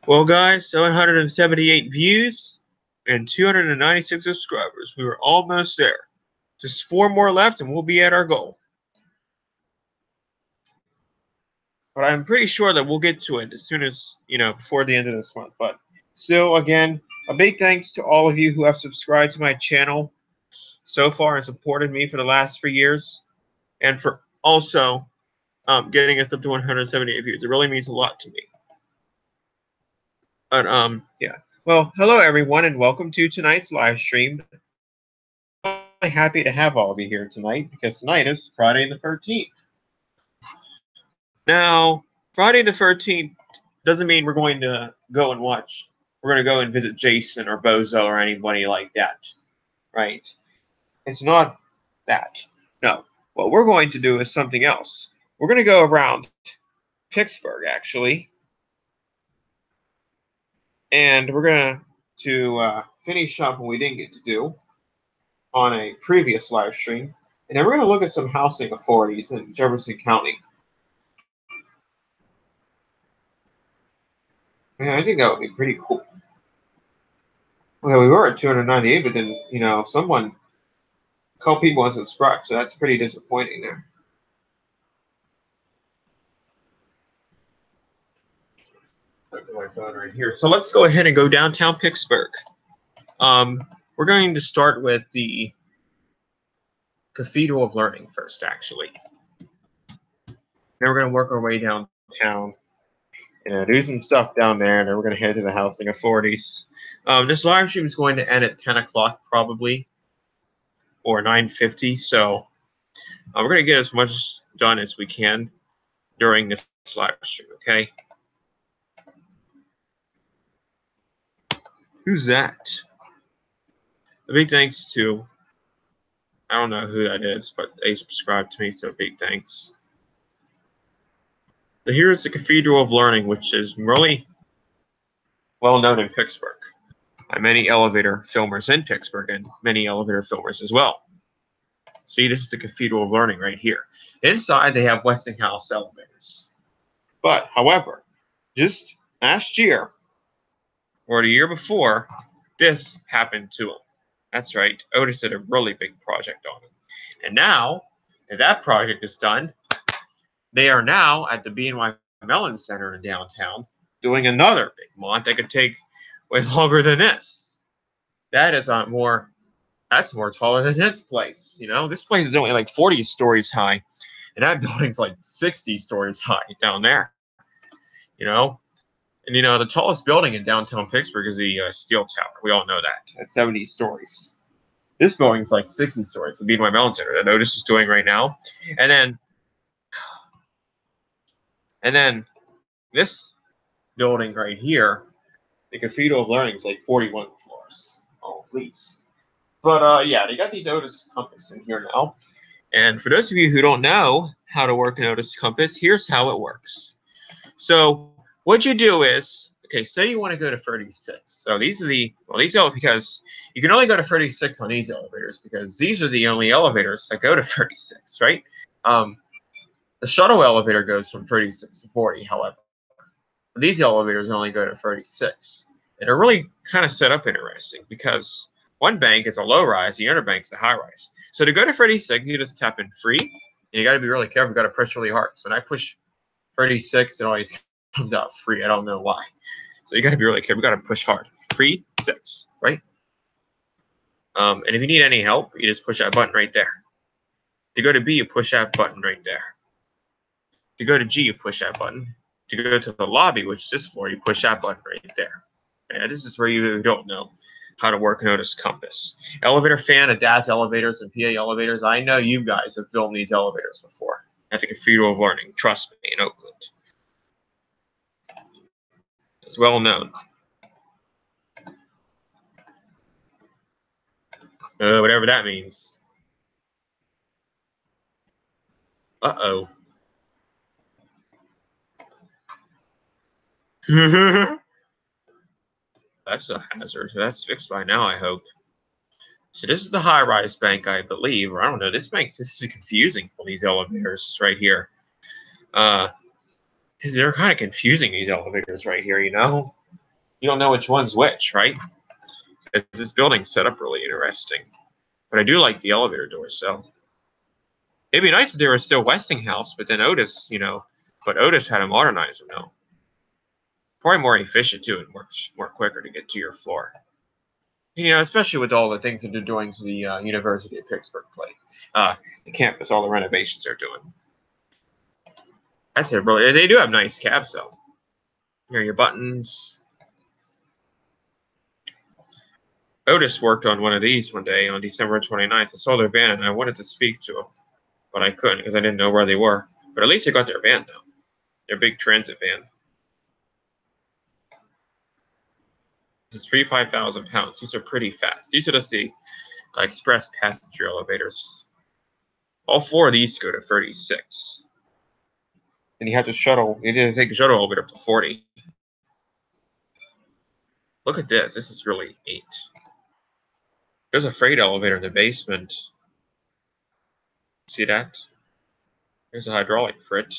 Well, guys, 778 views and 296 subscribers. We were almost there. Just 4 more left and we'll be at our goal. But I'm pretty sure that we'll get to it as soon as, before the end of this month. But still, again, a big thanks to all of you who have subscribed to my channel so far and supported me for the last 3 years. And for also getting us up to 178 views. It really means a lot to me. But, yeah. Well, hello, everyone, and welcome to tonight's live stream. I'm really happy to have all of you here tonight because tonight is Friday the 13th. Now, Friday the 13th doesn't mean we're going to go and watch. We're going to go and visit Jason or Bozo or anybody like that, right? It's not that. No. What we're going to do is something else. We're going to go around Pittsburgh, actually, and we're going to finish up what we didn't get to do on a previous live stream, and then we're going to look at some housing authorities in Jefferson County. Man, I think that would be pretty cool. Well, we were at 298, but then, a couple people unsubscribed, so that's pretty disappointing there. My phone right here. So let's go ahead and go downtown Pittsburgh. We're going to start with the Cathedral of Learning first, actually. Then we're going to work our way downtown. Do some stuff down there, and then we're going to head to the housing authorities. This live stream is going to end at 10 o'clock probably, or 9:50. So we're going to get as much done as we can during this live stream, okay? Who's that? A big thanks to, I don't know who that is, but they subscribed to me, so big thanks. So here is the Cathedral of Learning, which is really well known in Pittsburgh by many elevator filmers in Pittsburgh and many elevator filmers as well. See, this is the Cathedral of Learning right here. Inside, they have Westinghouse elevators. But, however, just last year, or the year before, this happened to them. That's right, Otis did a really big project on it. And now that that project is done, they are now at the BNY Mellon Center in downtown doing another big mont that could take way longer than this. That's more taller than this place. This place is only like 40 stories high, and that building's like 60 stories high down there. And the tallest building in downtown Pittsburgh is the Steel Tower. We all know that. At 70 stories. This building's like 60 stories. The BNY Mellon Center that Otis is doing right now. And then this building right here, the Cathedral of Learning, is like 41 floors. Oh, please. But yeah, they got these Otis Compass in here now. And for those of you who don't know how to work an Otis Compass, here's how it works. So what you do is, okay, say you want to go to 36. So these are because you can only go to 36 on these elevators because these are the only elevators that go to 36, right? The shuttle elevator goes from 36 to 40, however. These elevators only go to 36. And they're really kind of set up interesting because one bank is a low rise, the other bank is a high rise. So to go to 36, you just tap in free, and you got to be really careful. You got to push really hard. So when I push 36, it always comes out free. I don't know why. So you got to be really careful. You got to push hard. 3, 6, right? And if you need any help, you just push that button right there. To go to B, you push that button right there. To go to G, you push that button. To go to the lobby, which is this floor, you push that button right there. And this is where you don't know how to work an Otis Compass. Elevator fan of DAS elevators and PA elevators. I know you guys have filmed these elevators before at the Cathedral of Learning. Trust me, in Oakland. It's well known. Whatever that means. Uh-oh. That's a hazard. That's fixed by now, I hope. So this is the high-rise bank, I believe. Or I don't know. This is confusing, all these elevators right here. They're kind of confusing, these elevators right here, You don't know which one's which, right? Because this building's set up really interesting. But I do like the elevator doors, so it'd be nice if there was still Westinghouse, but then Otis, but Otis had a modernizer now. Probably more efficient too, and more quicker to get to your floor. Especially with all the things that they're doing to the University of Pittsburgh the campus, all the renovations they're doing. That's it, bro. They do have nice cabs, though. Here are your buttons. Otis worked on one of these one day on December 29th. I saw their van, and I wanted to speak to them, but I couldn't because I didn't know where they were. But at least they got their van, though. Their big transit van. This is 35,000 pounds. These are pretty fast. These are just the express passenger elevators. All four of these go to 36. And you have to shuttle. You need to take the shuttle elevator up to 40. Look at this. This is really neat. There's a freight elevator in the basement. See that? There's a hydraulic for it.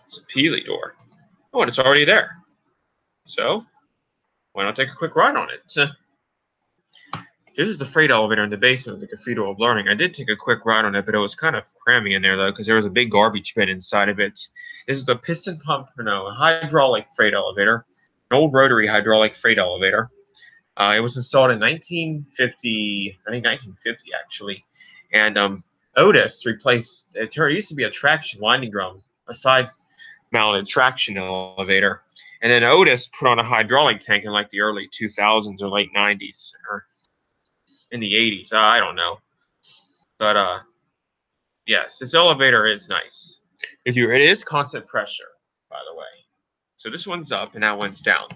It's a Peely door. Oh, and it's already there. So, why not take a quick ride on it? This is the freight elevator in the basement of the Cathedral of Learning. I did take a quick ride on it, but it was kind of cramming in there, though, because there was a big garbage bin inside of it. This is a piston pump, a hydraulic freight elevator, an old rotary hydraulic freight elevator. It was installed in 1950, I think 1950, actually. And Otis replaced, it used to be a traction winding drum, a side-mounted traction elevator. And then Otis put on a hydraulic tank in like the early 2000s or late 90s, or in the 80s. I don't know. But yes, this elevator is nice. It is constant pressure, by the way. So this one's up and that one's down.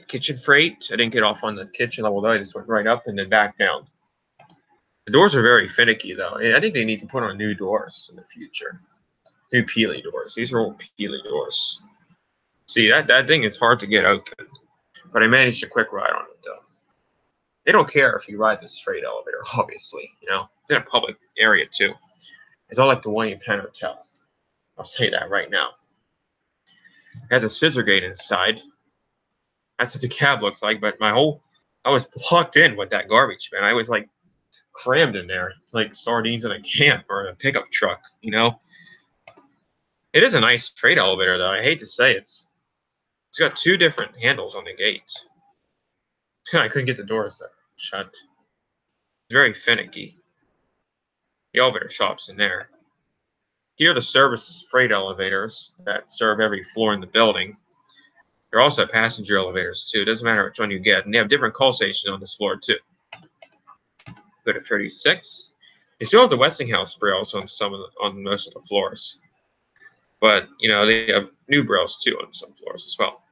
Kitchen freight, I didn't get off on the kitchen level though. I just went right up and then back down. The doors are very finicky though. I think they need to put on new doors in the future. New Peely doors. These are old Peely doors. See, that thing is hard to get open. But I managed a quick ride on it though. They don't care if you ride this freight elevator, obviously. It's in a public area too. It's all like the William Penn Hotel. I'll say that right now. It has a scissor gate inside. That's what the cab looks like, but I was blocked in with that garbage, man. I was like crammed in there, like sardines in a can or in a pickup truck, It is a nice freight elevator, though. I hate to say it. It's got two different handles on the gate. I couldn't get the doors shut. It's very finicky. The elevator shop's in there. Here are the service freight elevators that serve every floor in the building. There are also passenger elevators, too. It doesn't matter which one you get. And they have different call stations on this floor, too. Go to 36. They still have the Westinghouse brails on most of the floors. But, they have new brails, too, on some floors as well.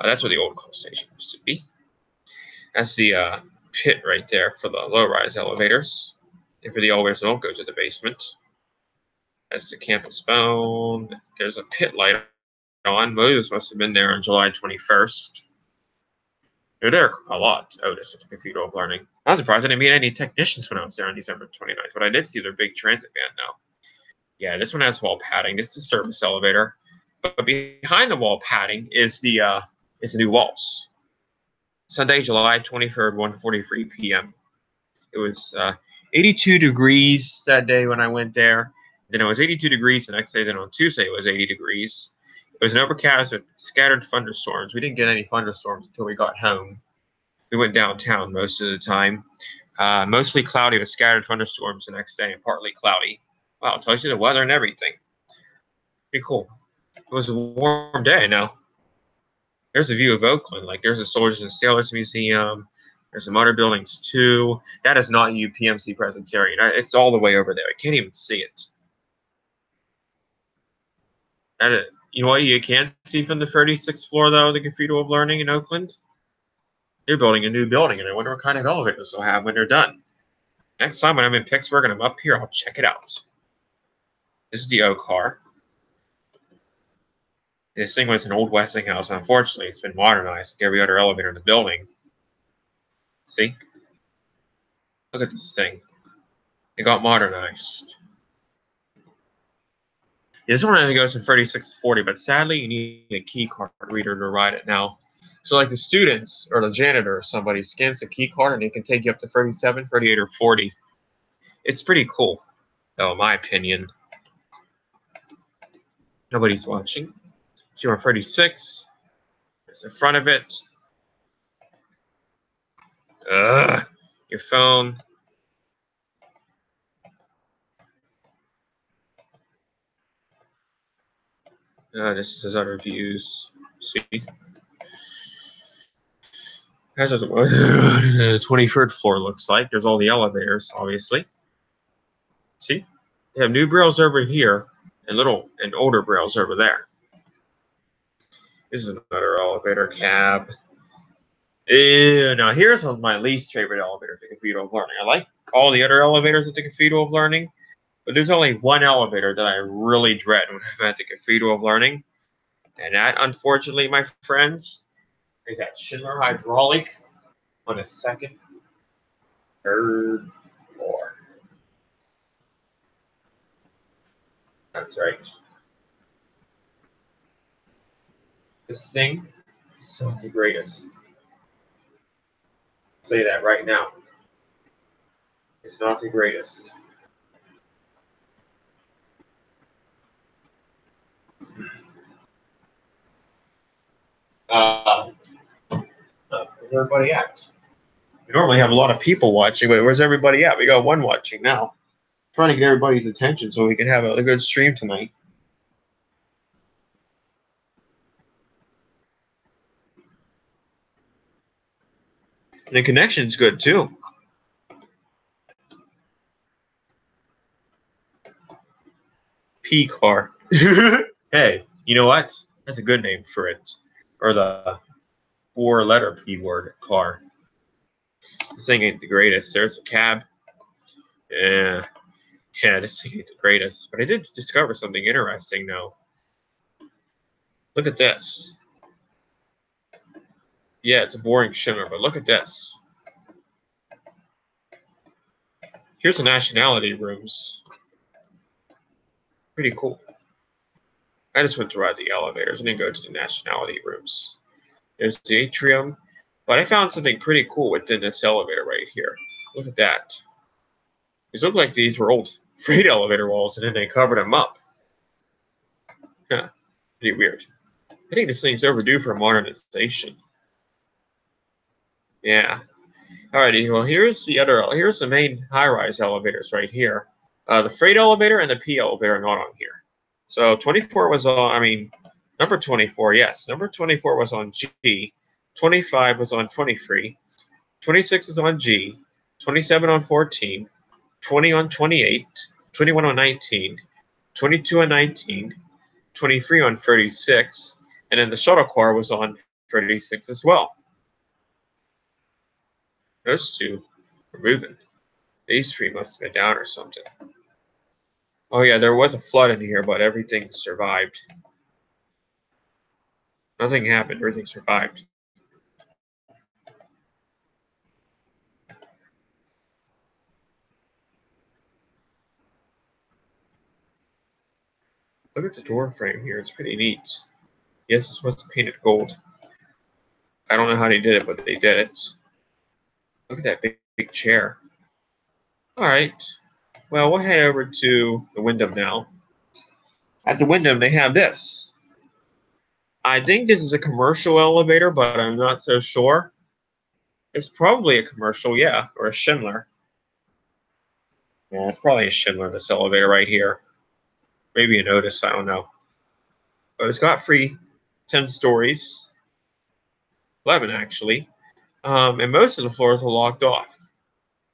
That's where the old call station used to be. That's the pit right there for the low-rise elevators. And for the elevators that don't go to the basement. That's the campus phone. There's a pit light on. Moses must have been there on July 21st. They're there a lot, Otis, at the Cathedral of Learning. I was surprised I didn't meet any technicians when I was there on December 29th, but I did see their big transit van now. Yeah, this one has wall padding. This is the service elevator. But behind the wall padding is the new walls. Sunday, July 23rd, 1:43 p.m. It was 82 degrees that day when I went there. Then it was 82 degrees the next day. Then on Tuesday, it was 80 degrees. It was an overcast with scattered thunderstorms. We didn't get any thunderstorms until we got home. We went downtown most of the time. Mostly cloudy with scattered thunderstorms the next day and partly cloudy. Wow, it tells you the weather and everything. Pretty cool. It was a warm day now. There's a view of Oakland. Like, there's the Soldiers and Sailors Museum. There's some other buildings, too. That is not UPMC Presbyterian. It's all the way over there. I can't even see it. You know what you can see from the 36th floor, though, the Cathedral of Learning in Oakland? They're building a new building, and I wonder what kind of elevators they'll have when they're done. Next time when I'm in Pittsburgh and I'm up here, I'll check it out. This is the O car. This thing was an old Westinghouse. Unfortunately, it's been modernized like every other elevator in the building. See? Look at this thing. It got modernized. This one only goes from 36 to 40, but sadly you need a key card reader to ride it now. So like the students or the janitor or somebody scans the key card and it can take you up to 37, 38, or 40. It's pretty cool, though, in my opinion. Nobody's watching. See, we're on 36. There's the front of it. Your phone. This is other views. See? That's what the 23rd floor looks like. There's all the elevators, obviously. See? They have new brails over here and older brails over there. This is another elevator cab. Now here's my least favorite elevator at the Cathedral of Learning. I like all the other elevators at the Cathedral of Learning, but there's only one elevator that I really dread when I'm at the Cathedral of Learning. And that, unfortunately, my friends, is that Schindler Hydraulic on the 2nd, 3rd floor. That's right. This thing is not the greatest. I'll say that right now. It's not the greatest. Where's everybody at? We normally have a lot of people watching, but where's everybody at? We got one watching now. Trying to get everybody's attention so we can have a good stream tonight. And the connection's good too. P car. Hey, you know what? That's a good name for it. Or the 4-letter P word, car. This thing ain't the greatest. There's a cab. Yeah, this thing ain't the greatest. But I did discover something interesting though. Look at this. Yeah, it's a boring shimmer, but look at this. Here's the nationality rooms. Pretty cool. I just went to ride the elevators. I didn't go to the nationality rooms. There's the atrium. But I found something pretty cool within this elevator right here. Look at that. These look like these were old freight elevator walls, and then they covered them up. Huh. Pretty weird. I think this thing's overdue for modernization. Yeah. Alrighty, well here's the main high-rise elevators right here. The freight elevator and the P elevator are not on here. So 24 was on, number 24, yes. Number 24 was on G. 25 was on 23. 26 was on G. 27 on 14. 20 on 28. 21 on 19. 22 on 19. 23 on 36. And then the shuttle car was on 36 as well. Those two were moving. These three must have been down or something. Oh yeah, there was a flood in here, but everything survived. Nothing happened, everything survived. Look at the door frame here, it's pretty neat. Yes, it's supposed to paint it gold. I don't know how they did it, but they did it. Look at that big chair. Alright, well, we'll head over to the Wyndham now. At the Wyndham, they have this. I think this is a commercial elevator, but I'm not so sure. It's probably a commercial, yeah, or a Schindler. Yeah, it's probably a Schindler, this elevator right here. Maybe an Otis, I don't know. But it's got free 10 stories. 11, actually. And most of the floors are locked off.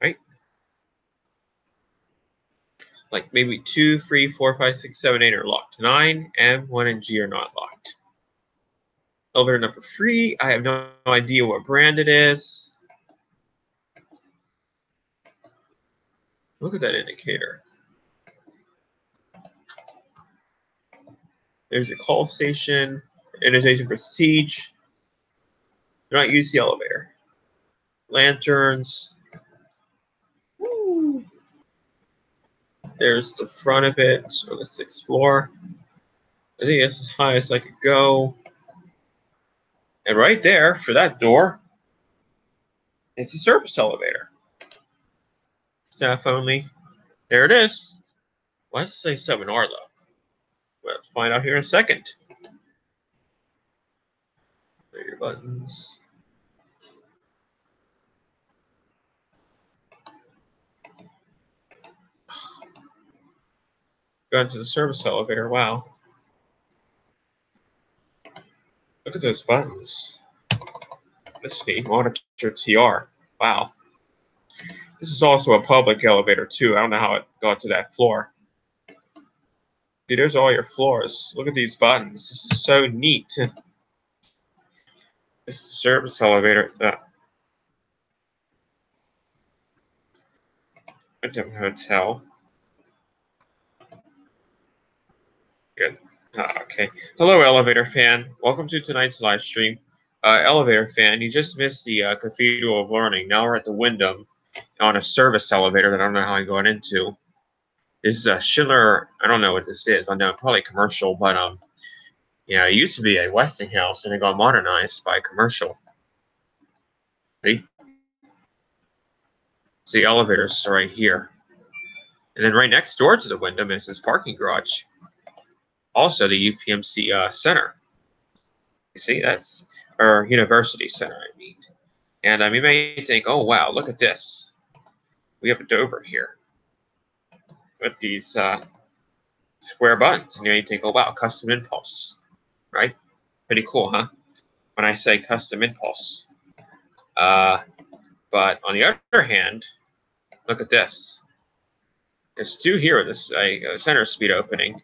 Right? Like maybe 2, 3, 4, 5, 6, 7, 8 are locked. 9, M, 1, and G are not locked. Elevator number 3, I have no idea what brand it is. Look at that indicator. There's your call station, invitation for Siege. Do not use the elevator. Lanterns. Woo. There's the front of it, or the 6th floor. I think that's as high as I could go. And right there, for that door, is the service elevator. Staff only. There it is. Why does it say seminar, though? We'll find out here in a second. There are your buttons. Go into the service elevator. Wow. Look at those buttons. This neat. Monitor TR. Wow. This is also a public elevator, too. I don't know how it got to that floor. See, there's all your floors. Look at these buttons. This is so neat. This is the service elevator. It's a hotel. Good. Okay. Hello, elevator fan. Welcome to tonight's live stream. Elevator fan, you just missed the Cathedral of Learning. Now we're at the Wyndham on a service elevator that I don't know how I got into. This is a Schindler. I don't know what this is. I know probably commercial, but yeah, it used to be a Westinghouse and it got modernized by commercial. See? The elevators are right here. And then right next door to the Wyndham is this parking garage. Also the UPMC Center. You see, that's our University Center, I mean. And you may think, oh, wow, look at this. We have a Dover here with these square buttons. And you may think, oh, wow, custom impulse, right? Pretty cool, huh? When I say custom impulse. But on the other hand, look at this. There's two here with this center speed opening,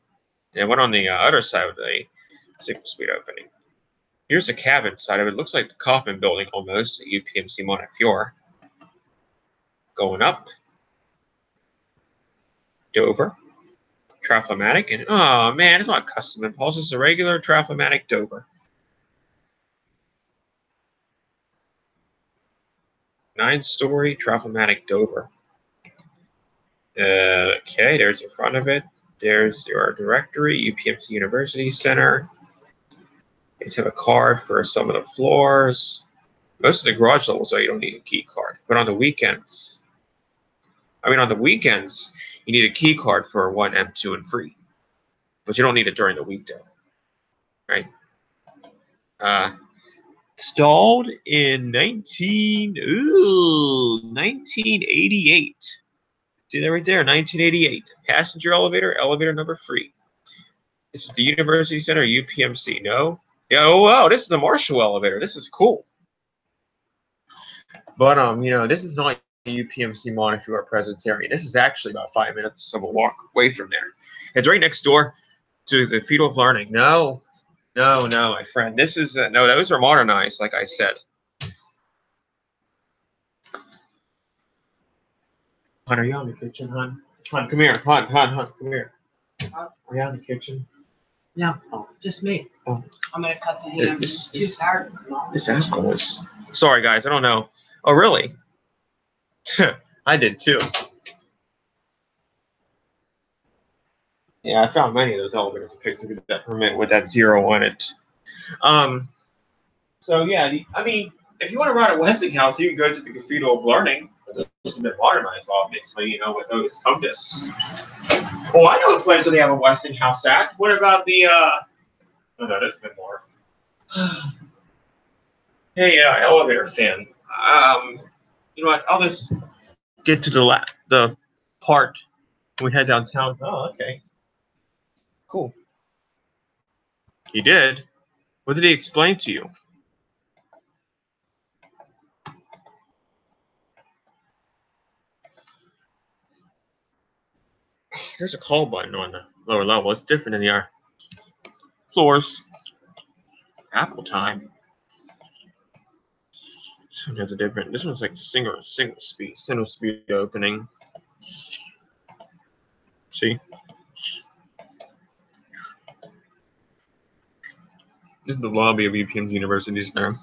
and one on the other side with a single speed opening. Here's the cabin side of it. It looks like the Kaufman building almost at UPMC Montefiore. Going up. Dover. Traflomatic. And oh man, it's not custom impulse, it's a regular Traflomatic Dover. Nine-story Traflomatic Dover. Okay, there's the front of it. There's your directory, UPMC University Center. You have a card for some of the floors. Most of the garage levels, though, you don't need a key card. But on the weekends, you need a key card for 1, M2, and free. But you don't need it during the weekday, right? Installed in 1988. See that right there, 1988. Passenger elevator, elevator number 3. This is the University Center, UPMC. No? Yeah, oh, wow, this is the Marshall elevator. This is cool. But, this is not UPMC Montefiore Presbyterian. This is actually about 5 minutes of a walk away from there. It's right next door to the Cathedral of Learning. No, my friend. This is, no, those are modernized, like I said. Hon, are you out in the kitchen, hon? Hon, come here. Hon, come here. Are you out in the kitchen? No, just me. Oh. I'm going to cut the ham. This apple is... Sorry, guys. I don't know. Oh, really? I did, too. Yeah, I found many of those elevators in Pixar with that permit with that 0 on it. So, yeah, if you want to ride at Westinghouse, you can go to the Cathedral of Learning. This has been modernized, obviously, with Otis Compass. Oh, I know a place where they have a Westinghouse at. What about the, oh, no, that's a bit more. Hey, elevator fan. You know what, I'll just get to the part when we head downtown. Oh, okay. Cool. He did? What did he explain to you? There's a call button on the lower level. It's different in the other floors. Apple time. This one has a different. This one's like single speed opening. See? This is the lobby of UPM's University Center.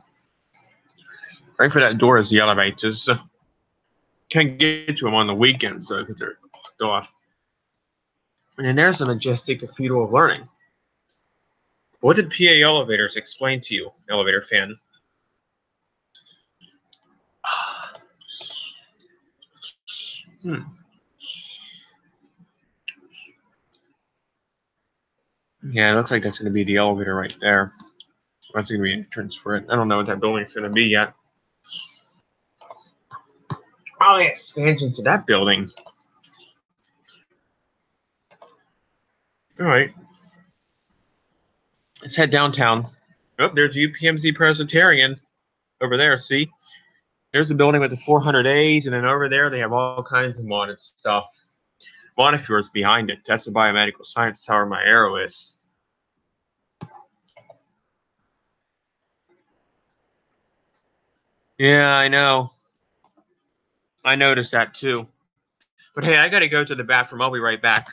Right for that door is the elevators. Can't get to them on the weekends though, because they're locked off. And then there's the majestic Cathedral of Learning. What did PA Elevators explain to you, elevator fan? Yeah, it looks like that's going to be the elevator right there. That's going to be an entrance for it. I don't know what that building's going to be yet. Probably expansion to that building. All right. Let's head downtown. Oh, there's UPMC Presbyterian over there. See? There's a building with the 400As, and then over there they have all kinds of modded stuff. Montefiore's behind it. That's the Biomedical Science Tower my arrow is. Yeah, I know. I noticed that too. But hey, I gotta go to the bathroom. I'll be right back.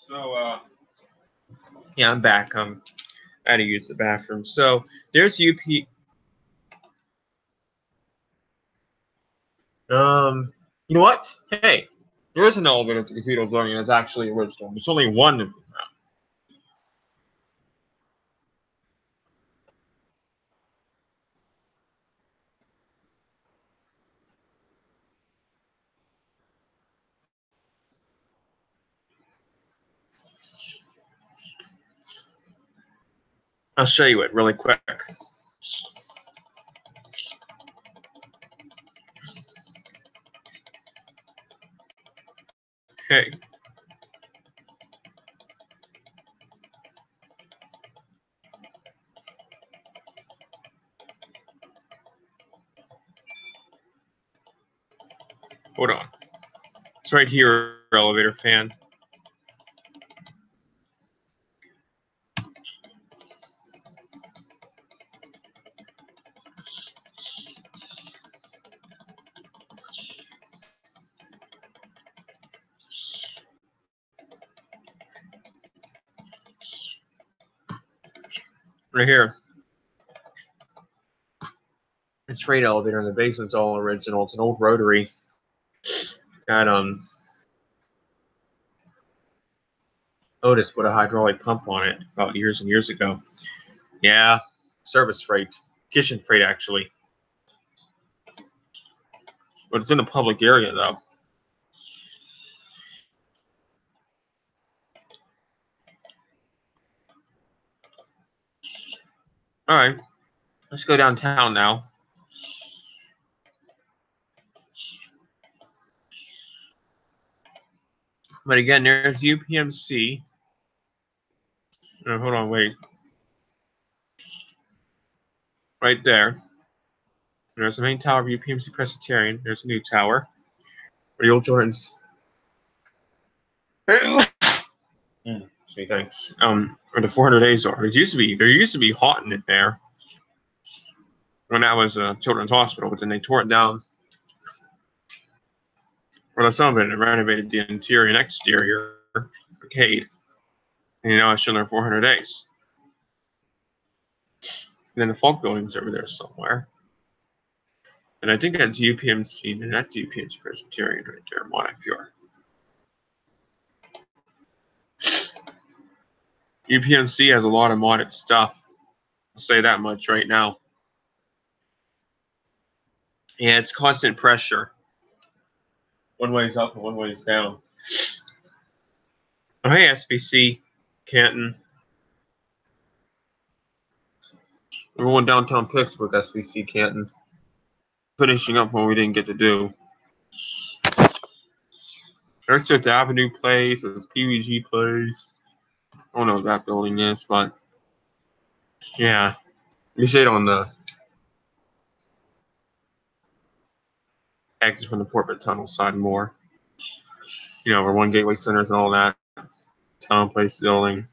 So, yeah, I'm back. I had to use the bathroom. So, there's UP. You know what? Hey, there's an elevator to the Cathedral of Learning that's actually original. There's only one of them now. I'll show you it really quick. Okay. Hold on. It's right here, elevator fan. Right here. It's freight elevator in the basement's all original. It's an old rotary. Got Otis put a hydraulic pump on it about years and years ago. Yeah, service freight, kitchen freight actually. But it's in a public area though. All right, let's go downtown now. But again, there's UPMC. Oh, hold on, wait. Right there. There's the main tower of UPMC Presbyterian. There's a new tower. Where the old Jordans. Gee, thanks. Where the 400As are. There used to be hot in it there. When that was a children's hospital, but then they tore it down. Well, some of it and renovated the interior and exterior arcade. And now it's showing their 400As. And then the Falk building's over there somewhere. And I think that's UPMC, and that's UPMC Presbyterian right there, Montefiore. UPMC has a lot of modded stuff. I'll say that much right now. And it's constant pressure. One way's up and one way's down. Oh, hey, SBC, Canton. We're going downtown Pittsburgh, SVC Canton. Finishing up what we didn't get to do. There's Fifth Avenue Place. There's PVG Place. I don't know what that building is, but yeah. We sit on the exit from the Portman Tunnel side more. You know, where One Gateway Centers and all that. Town Place building.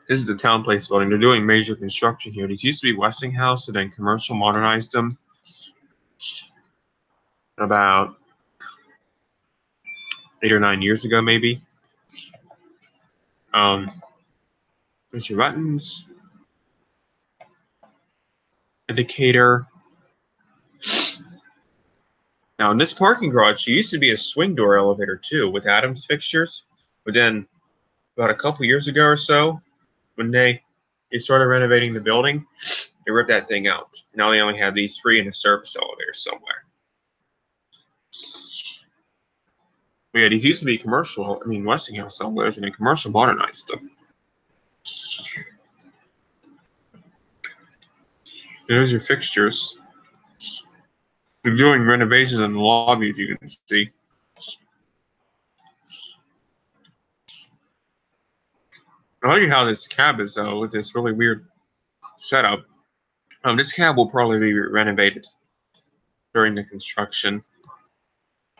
This is the Town Place building. They're doing major construction here. These used to be Westinghouse, and then commercial modernized them about 8 or 9 years ago, maybe. There's your buttons. Indicator. Now, in this parking garage, there used to be a swing door elevator too, with Adams fixtures. But then, about a couple years ago or so, when they started renovating the building, they ripped that thing out. Now they only have these three and a service elevator somewhere. But yeah, these used to be commercial. I mean, Westinghouse elevators, and then commercial modernized them. There's your fixtures. They're doing renovations in the lobby, as you can see. I like how this cab is, though, with this really weird setup. This cab will probably be renovated during the construction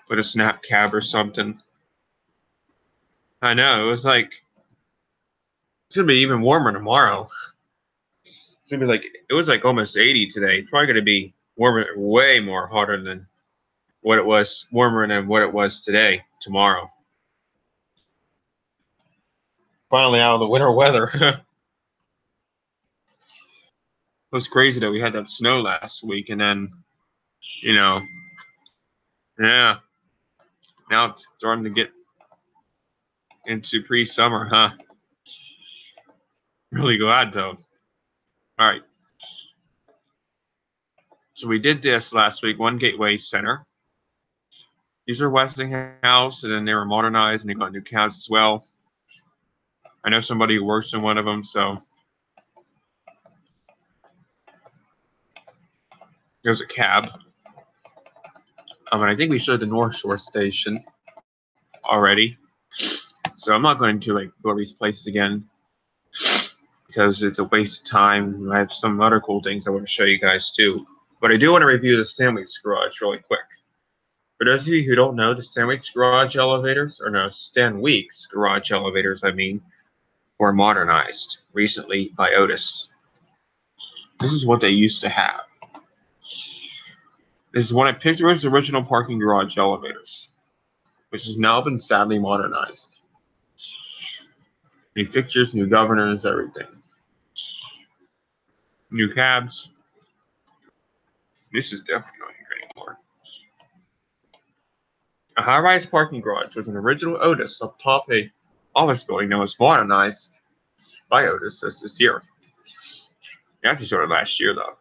with a snap cab or something. I know, it was like, it's going to be even warmer tomorrow. It's going to be like, it was like almost 80 today. It's probably going to be warmer, way more hotter than what it was, warmer than what it was today, tomorrow. Finally out of the winter weather. It was crazy that we had that snow last week, and then, you know, yeah, now it's starting to get into pre-summer, huh? Really glad, though. All right. So we did this last week, One Gateway Center. These are Westinghouse, and then they were modernized, and they got new cabs as well. I know somebody who works in one of them, so there's a cab. And I think we showed the North Shore station already, so I'm not going to go to these places again because it's a waste of time. I have some other cool things I want to show you guys too, but I do want to review the Stanwix Garage really quick. For those of you who don't know, the Stanwix Garage elevators, or no, Stanwix Garage elevators, I mean, were modernized recently by Otis. This is what they used to have. This is one of Pittsburgh's original parking garage elevators, which has now been sadly modernized. New fixtures, new governors, everything. New cabs. This is definitely not here anymore. A high-rise parking garage with an original Otis up top a office building that was modernized by Otis this year. It actually started last year, though.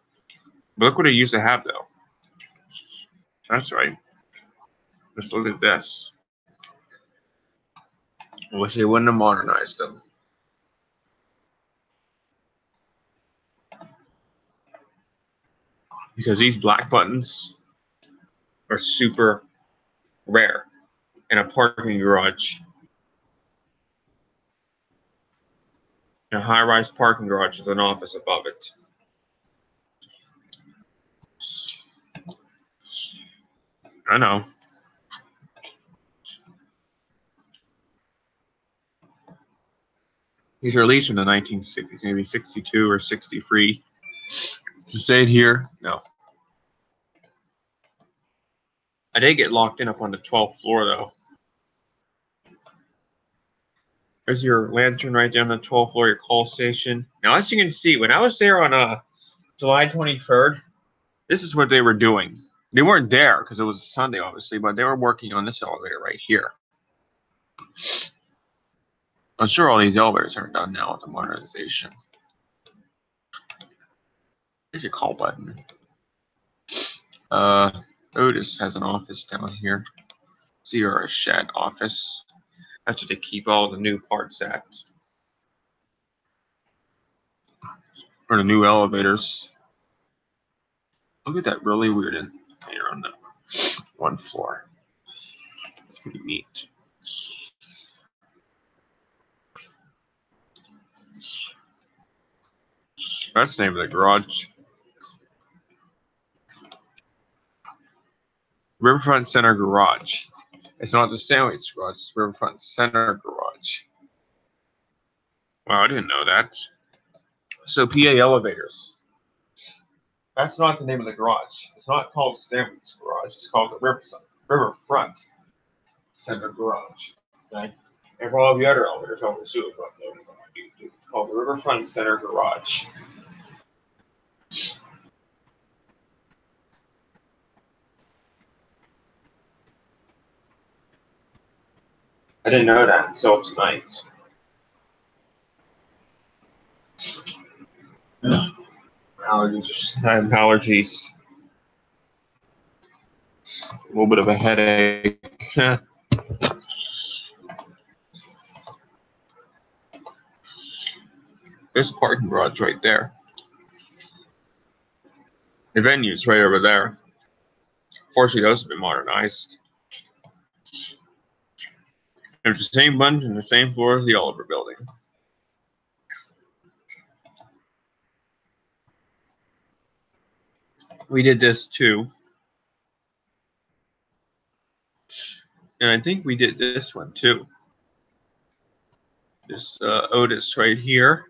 But look what it used to have, though. That's right. Let's look at this. I wish they wouldn't have modernized them. Because these black buttons are super rare in a parking garage. A high-rise parking garage with an office above it. I know. These are leased in the 1960s, maybe 62 or 63. Does it say it here? No. I did get locked in up on the 12th floor, though. There's your lantern right there on the 12th floor, your call station. Now, as you can see, when I was there on July 23rd, this is what they were doing. They weren't there because it was a Sunday, obviously, but they were working on this elevator right here. I'm sure all these elevators are done now with the modernization. There's your call button. Otis has an office down here. Sierra Shed office. That's what they keep all the new parts at. Or the new elevators. Look at that really weird indicator on the one floor. It's pretty neat. That's the name of the garage. Riverfront Center Garage. It's not the Sandwich Garage, it's Riverfront Center Garage. Wow, I didn't know that. So PA Elevators. That's not the name of the garage. It's not called Sandwich Garage, it's called the Riverfront Center Garage. Okay? And for all of the other elevators, I'll assume it's called the Riverfront Center Garage. I didn't know that until tonight. Allergies. I have allergies. A little bit of a headache. There's a parking garage right there. The venue's right over there. Fortunately, those have been modernized. There's the same bunch and the same floor as the Oliver Building. We did this too. And I think we did this one too. This Otis right here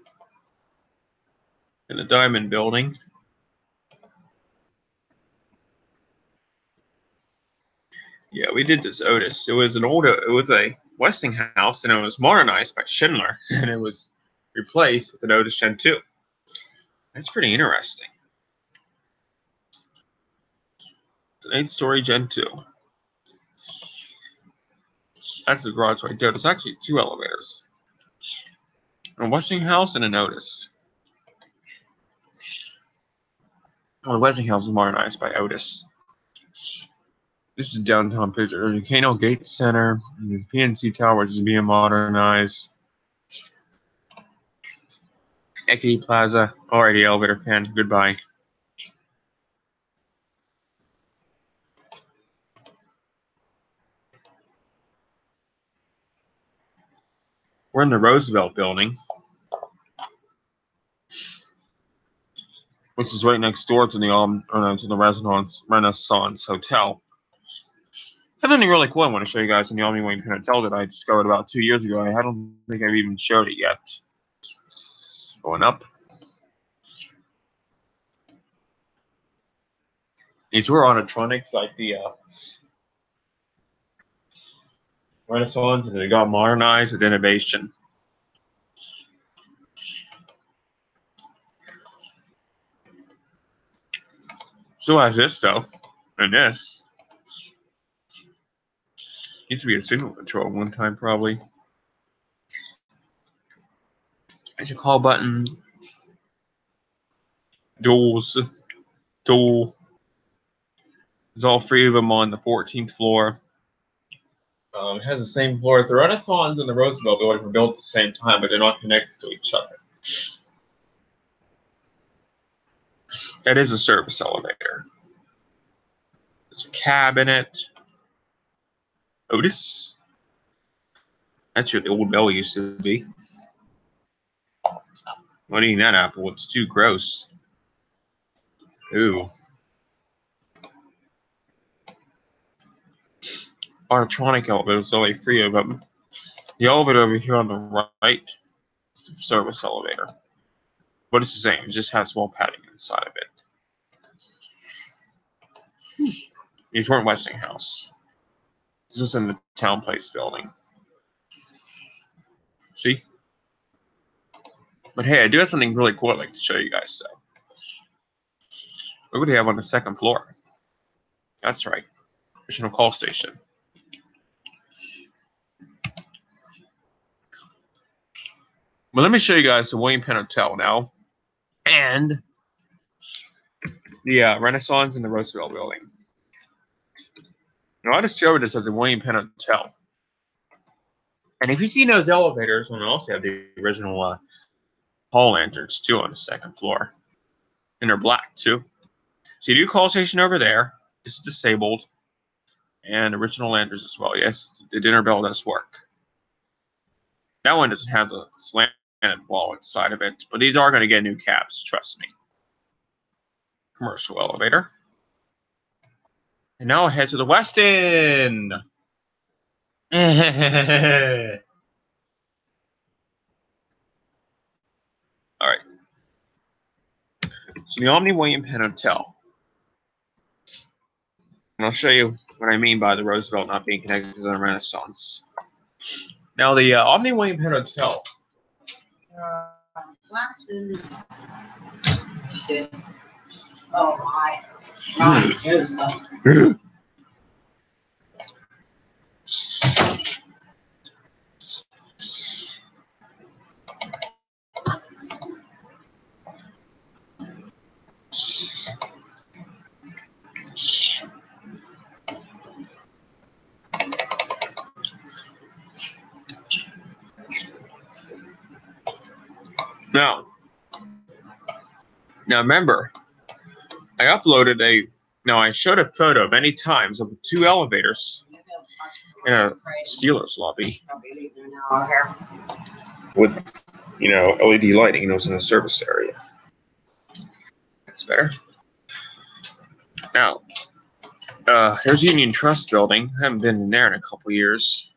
in the Diamond Building. Yeah, we did this Otis. It was a Westinghouse, and it was modernized by Schindler, and it was replaced with an Otis Gen 2. That's pretty interesting. It's an 8-story Gen 2. That's the garage right there. There's actually 2 elevators. A Westinghouse and an Otis. Well, the Westinghouse was modernized by Otis. This is downtown picture. There's the Kano Gate Center. The PNC Tower, which is being modernized. Equity Plaza. Alrighty, elevator fan. Goodbye. We're in the Roosevelt Building, which is right next door to the Renaissance Hotel. Something really cool I want to show you guys in the Omni Wayne Penn Hotel that I discovered about 2 years ago. I don't think I've even showed it yet. Going up. These were animatronics like the Renaissance, and they got modernized with innovation. Still has this though, and this. Used to be a signal control one time, probably. There's a call button. Doors. Door. There's all 3 of them on the 14th floor. It has the same floor. The Renaissance and the Roosevelt Building were built at the same time, but they're not connected to each other. That is a service elevator. There's a cab in it. Otis. That's where the old Bell used to be. Not eating that apple. It's too gross. Ooh. Animatronic elevators, only 3 of them. The elevator over here on the right is the service elevator. But it's the same. It just has wall padding inside of it. These weren't Westinghouse. This was in the Town Place building. See? But hey, I do have something really cool I'd like to show you guys. So, what do we have on the 2nd floor? That's right. Additional call station. Well, let me show you guys the William Penn Hotel now. And the Renaissance and the Roosevelt Building. Now, I discovered this at the William Penn Hotel. And if you see those elevators, we also have the original hall lanterns too on the second floor, and they're black too. So you do call station over there. It's disabled, and original lanterns as well. Yes, the dinner bell does work. That one doesn't have the slanted wall inside of it, but these are going to get new cabs. Trust me. Commercial elevator. And now I'll head to the West End. All right. So the Omni William Penn Hotel. And I'll show you what I mean by the Roosevelt not being connected to the Renaissance. Now the Omni William Penn Hotel. Glasses. You see? Oh my. Oh, here's stuff. Now remember, I uploaded I showed a photo many times of 2 elevators in a Steelers lobby with, LED lighting, and it was in a service area. That's better. Now, here's Union Trust building. I haven't been in there in a couple years.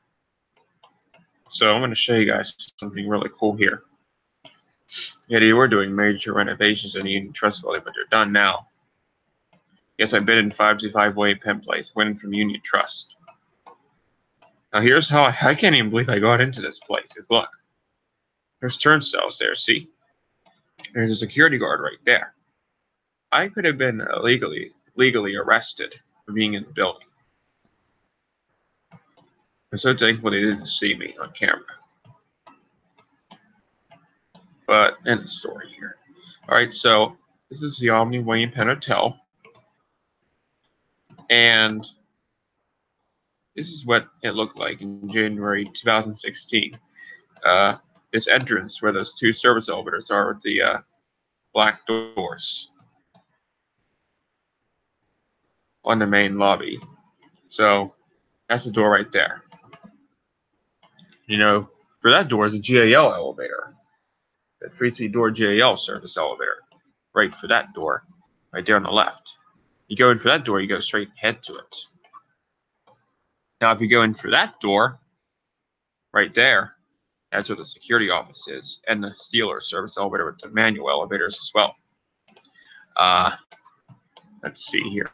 So I'm going to show you guys something really cool here. Yeah, they were doing major renovations in the Union Trust building, but they're done now. Yes, I've been in 525 William Penn Place, went in from Union Trust. Now here's how I can't even believe I got into this place. Because look, there's turnstiles there, see? There's a security guard right there. I could have been legally arrested for being in the building. I'm so thankful they didn't see me on camera. But end the story here. Alright, so this is the Omni William Penn Hotel. And this is what it looked like in January 2016. This entrance where those 2 service elevators are with the black doors on the main lobby. So that's the door right there. For that door is a GAL elevator. That 3-door GAL service elevator. Right for that door. Right there on the left. You go in for that door, you go straight ahead to it. Now, if you go in for that door, right there, that's where the security office is, and the Steelers service elevator with the manual elevators as well. Let's see here.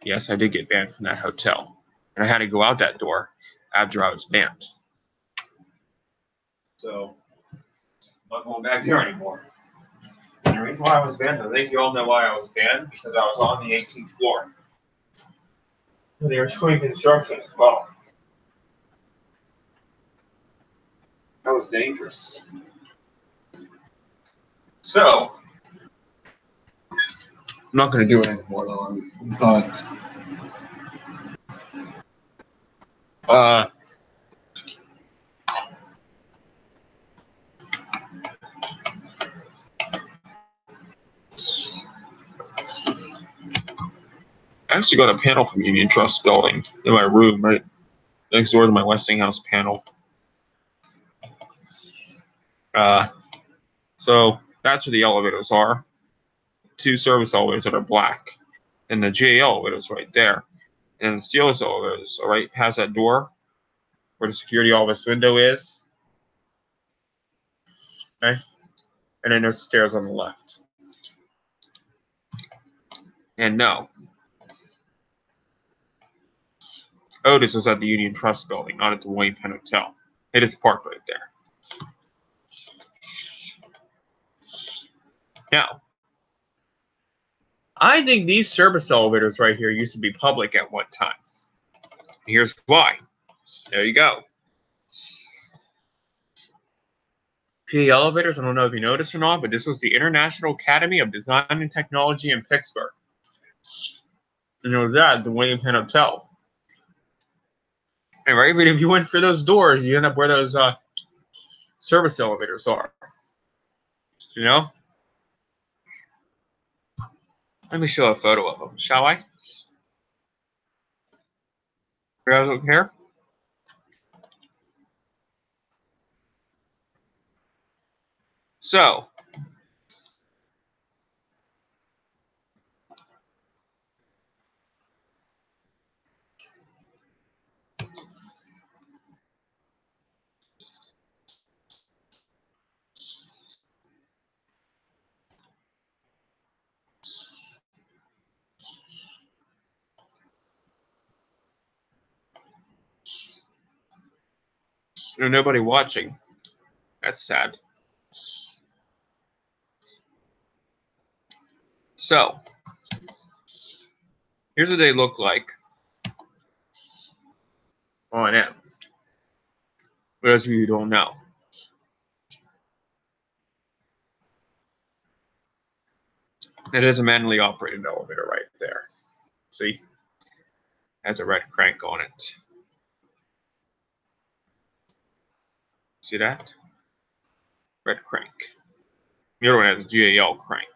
Yes, I did get banned from that hotel, and I had to go out that door after I was banned. So, I'm not going back there anymore. And the reason why I was banned, I think you all know why I was banned, because I was on the 18th floor. And they were doing construction as well. That was dangerous. So, I'm not going to do it anymore, though. But, I actually got a panel from Union Trust building in my room, right next door to my Westinghouse panel. So that's where the elevators are. 2 service elevators that are black, and the GA elevators right there, and the Steelers elevators are right past that door where the security office window is. Okay, and then there's stairs on the left. And no, Otis was at the Union Trust building, not at the William Penn Hotel. It is parked right there. Now, I think these service elevators right here used to be public at one time. Here's why. There you go. PA elevators, I don't know if you noticed or not, but this was the International Academy of Design and Technology in Pittsburgh. And it was at the William Penn Hotel. And right, even if you went for those doors, you end up where those service elevators are. You know? Let me show a photo of them, shall I? You guys look here? So, there's nobody watching. That's sad. So, here's what they look like on M. For those of you who don't know. It is a manually operated elevator right there. See? Has a red crank on it. See that? Red crank. The other one has a GAL crank.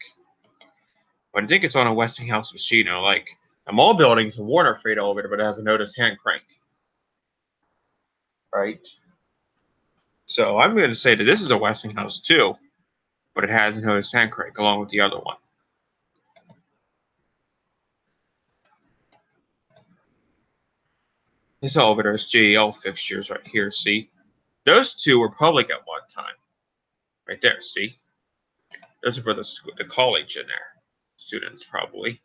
But I think it's on a Westinghouse machine. Like a mall building's a Warner freight elevator, but it has a Notice hand crank. Right? So I'm going to say that this is a Westinghouse too, but it has a Notice hand crank along with the other one. This elevator has GAL fixtures right here, see? Those two were public at one time. Right there, see? Those are for the college in there. Students, probably.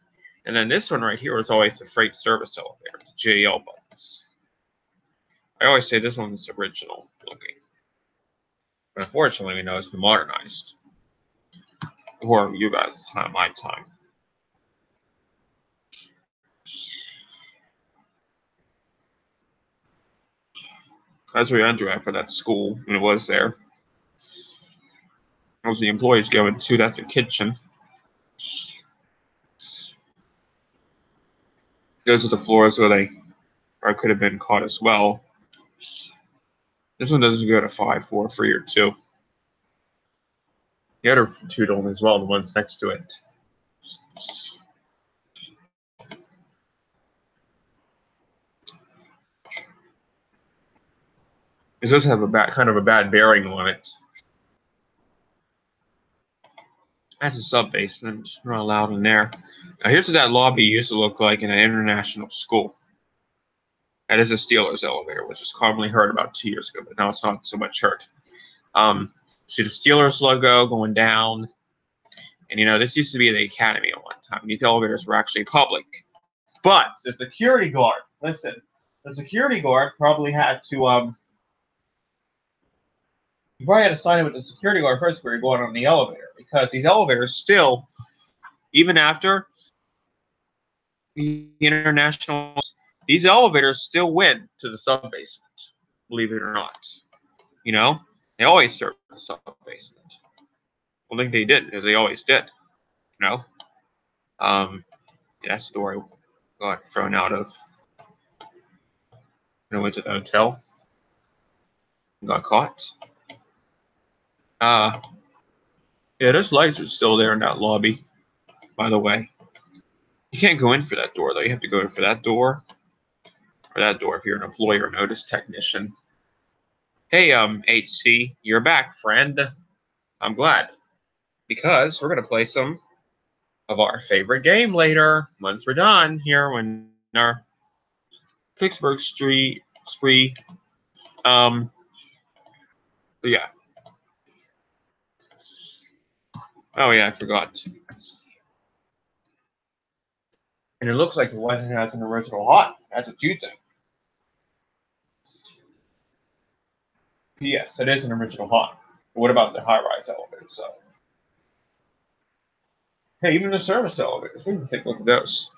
And then this one right here is always the freight service elevator, the GAL buttons. I always say this one's original looking. But unfortunately, we know it's been modernized. Before you guys' time, my time. That's where Andrew at for that school when it was there. That was the employees going to. That's the kitchen. Those are the floors where they could have been caught as well. This one doesn't go to 5, 4, 3, or 2. The other two don't as well, the ones next to it. It does have a kind of a bad bearing on it. That's a sub-basement. We're not allowed in there. Now here's what that lobby used to look like in an international school. That is a Steelers elevator, which was commonly heard about 2 years ago, but now it's not so much heard. See the Steelers logo going down. And, you know, this used to be the academy at one time. These elevators were actually public. But the security guard, listen, the security guard probably had to, you probably had to sign in with the security guard first before you're going on the elevator. Because these elevators still, even after the international, these elevators still went to the sub-basement, believe it or not. You know, they always served the sub-basement. I don't think they did, because they always did. You know? Yeah, that's the door I got thrown out of. I went to the hotel. Got caught. Yeah, those lights are still there in that lobby, by the way. You can't go in for that door, though. You have to go in for that door. Or that door if you're an employee or notice technician. Hey, HC, you're back, friend. I'm glad. Because we're going to play some of our favorite game later. Once we're done here, when our Pittsburgh spree. Yeah. Oh, yeah, I forgot. And it looks like it wasn't as an original hot. That's a cute thing. Yes, it is an original hot. But what about the high-rise elevators? So, hey, even the service elevators. We can take a look at those.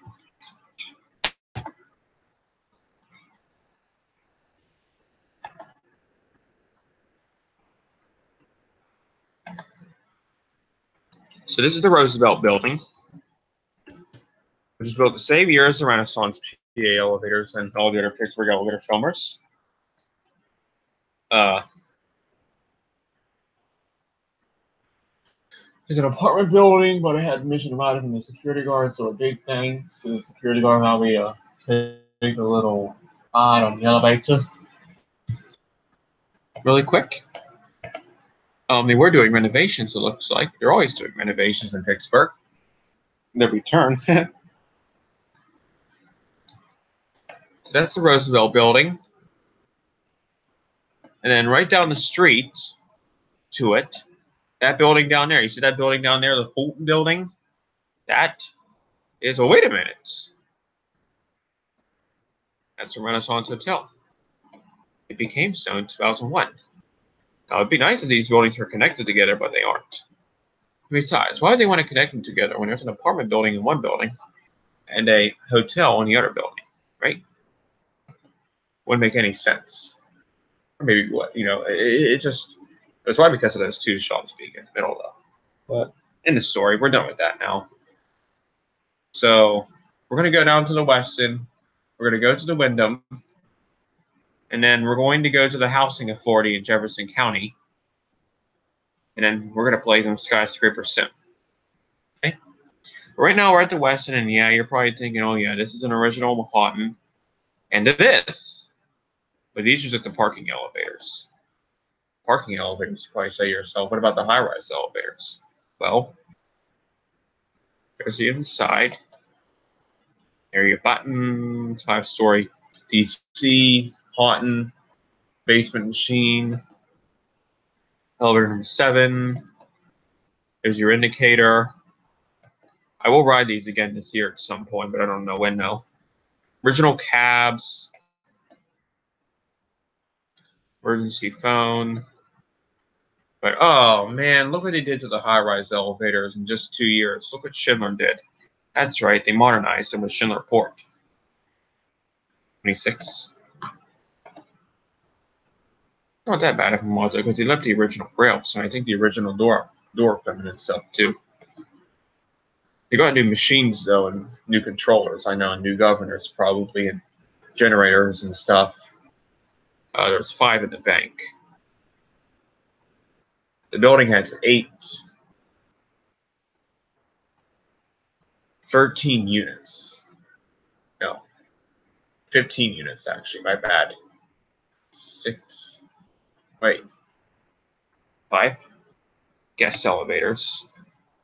So this is the Roosevelt Building, which was built the same year as the Renaissance PA elevators and all the other Pittsburgh elevator filmers. It's an apartment building, but it had mission invited from the security guard, so a big thanks to the security guard how we take a little ride on the elevator. Really quick. They were doing renovations, it looks like. They're always doing renovations in Pittsburgh. Every turn. So that's the Roosevelt building. And then right down the street to it, that building down there. You see that building down there, the Fulton building? That is, oh, wait a minute. That's a Renaissance Hotel. It became so in 2001. Now, it'd be nice if these buildings were connected together, but they aren't. Besides, why would they want to connect them together when there's an apartment building in one building and a hotel in the other building, right? Wouldn't make any sense. Or maybe what, you know, it just, it's probably because of those two shops being in the middle, though. But in the story, we're done with that now. So we're going to go down to the Westin. We're going to go to the Wyndham. And then we're going to go to the Housing Authority in Jefferson County. And then we're going to play some Skyscraper Sim. Okay? Right now we're at the Westin, and yeah, you're probably thinking, oh yeah, this is an original Manhattan. And it is. But these are just the parking elevators. Parking elevators, you probably say to yourself, what about the high-rise elevators? Well, there's the inside. There are your buttons, 5-story DC, Houghton, basement machine, elevator number 7. There's your indicator. I will ride these again this year at some point, but I don't know when now. Original cabs. Emergency phone. But, oh, man, look what they did to the high-rise elevators in just 2 years. Look what Schindler did. That's right, they modernized them with Schindler Port. 26. Not that bad of a model, because he left the original rails, and I think the original door equipment stuff, too. They got new machines, though, and new controllers, I know, and new governors, probably, and generators and stuff. There's 5 in the bank. The building has 13 units. No. 15 units, actually. My bad. 6. Wait. 5 guest elevators.